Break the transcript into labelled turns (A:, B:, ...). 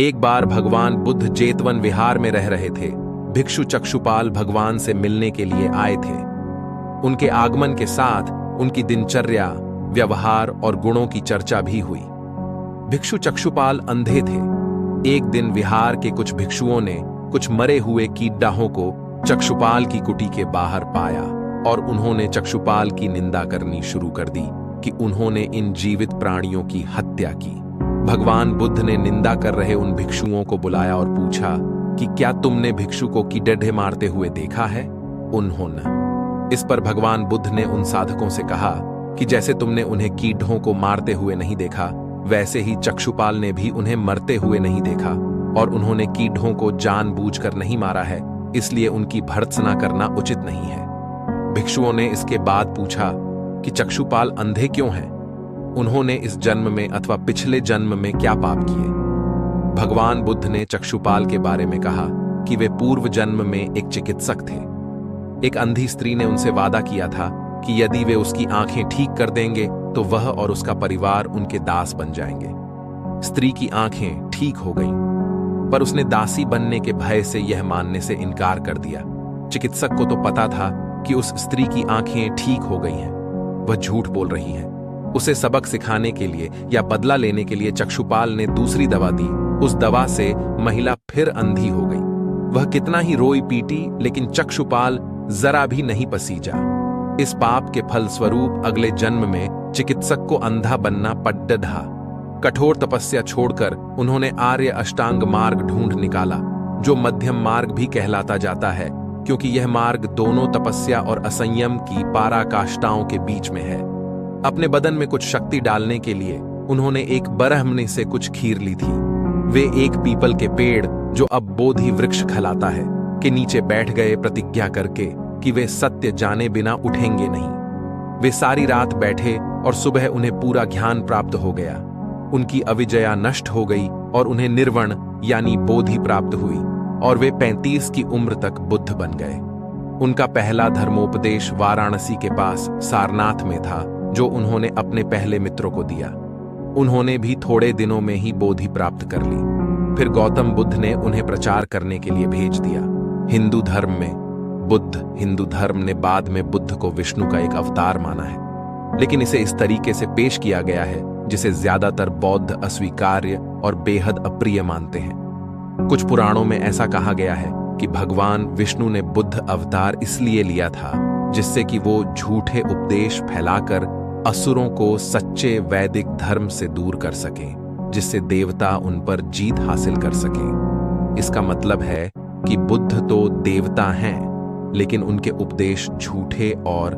A: एक बार भगवान बुद्ध जेतवन विहार में रह रहे थे। भिक्षु चक्षुपाल भगवान से मिलने के लिए आए थे। उनके आगमन के साथ उनकी दिनचर्या, व्यवहार और गुणों की चर्चा भी हुई। भिक्षु चक्षुपाल अंधे थे। एक दिन विहार के कुछ भिक्षुओं ने कुछ मरे हुए कीटडाहों को चक्षुपाल की कुटी के बाहर पाया और उन्होंने चक्षुपाल की निंदा करनी शुरू कर दी कि उन्होंने इन जीवित प्राणियों की हत्या की। भगवान बुद्ध ने निंदा कर रहे उन भिक्षुओं को बुलाया और पूछा कि क्या तुमने भिक्षु को कीड़े मारते हुए देखा है? उन्होंने। इस पर भगवान बुद्ध ने उन साधकों से कहा कि जैसे तुमने उन्हें कीड़ों को मारते हुए नहीं देखा, वैसे ही चक्षुपाल ने भी उन्हें मरते हुए नहीं देखा और उन्होंने कीड़ों को जानबूझकर नहीं मारा है, इसलिए उनकी भर्त्सना करना उचित नहीं है। भिक्षुओं ने इसके बाद पूछा कि चक्षुपाल अंधे क्यों हैं? उन्होंने इस जन्म में अथवा पिछले जन्म में क्या पाप किए? भगवान बुद्ध ने चक्षुपाल के बारे में कहा कि वे पूर्व जन्म में एक चिकित्सक थे। एक अंधी स्त्री ने उनसे वादा किया था कि यदि वे उसकी आंखें ठीक कर देंगे तो वह और उसका परिवार उनके दास बन जाएंगे। स्त्री की आंखें ठीक हो गईं, पर उसने दासी बनने के भय से यह मानने से इनकार कर दिया। चिकित्सक को तो पता था कि उस स्त्री की आंखें ठीक हो गई हैं, वह झूठ बोल रही है। उसे सबक सिखाने के लिए या बदला लेने के लिए चक्षुपाल ने दूसरी दवा दी। उस दवा से महिला फिर अंधी हो गई। वह कितना ही रोई पीटी, लेकिन चक्षुपाल जरा भी नहीं पसीजा। इस पाप के फल स्वरूप अगले जन्म में चिकित्सक को अंधा बनना पड्डढ़ा। कठोर तपस्या छोड़कर उन्होंने आर्य अष्टांग मार्ग ढूंढ निकाला, जो मध्यम मार्ग भी कहलाता जाता है, क्योंकि यह मार्ग दोनों तपस्या और असंयम की पराकाष्ठाओं के बीच में है। अपने बदन में कुछ शक्ति डालने के लिए उन्होंने एक ब्राह्मणी से कुछ खीर ली थी। वे एक पीपल के पेड़, जो अब बोधि वृक्ष कहलाता है, के नीचे बैठ गए प्रतिज्ञा करके कि वे सत्य जाने बिना उठेंगे नहीं। वे सारी रात बैठे और सुबह उन्हें पूरा ज्ञान प्राप्त हो गया। उनकी अविजया नष्ट हो गई और उन्हें निर्वण यानी बोधि प्राप्त हुई और वे 35 की उम्र तक बुद्ध बन गए। उनका पहला धर्मोपदेश वाराणसी के पास सारनाथ में था, जो उन्होंने अपने पहले मित्रों को दिया। उन्होंने भी थोड़े दिनों में ही बोधि प्राप्त कर ली। फिर गौतम बुद्ध ने उन्हें प्रचार करने के लिए भेज दिया। हिंदू धर्म में हिंदू धर्म ने बाद में बुद्ध को विष्णु का एक अवतार माना है, लेकिन इसे इस तरीके से पेश किया गया है जिसे ज्यादातर बौद्ध अस्वीकार्य और बेहद अप्रिय मानते हैं। कुछ पुराणों में ऐसा कहा गया है कि भगवान विष्णु ने बुद्ध अवतार इसलिए लिया था जिससे कि वो झूठे उपदेश फैलाकर असुरों को सच्चे वैदिक धर्म से दूर कर सकें, जिससे देवता उन पर जीत हासिल कर सकें। इसका मतलब है कि बुद्ध तो देवता हैं, लेकिन उनके उपदेश झूठे और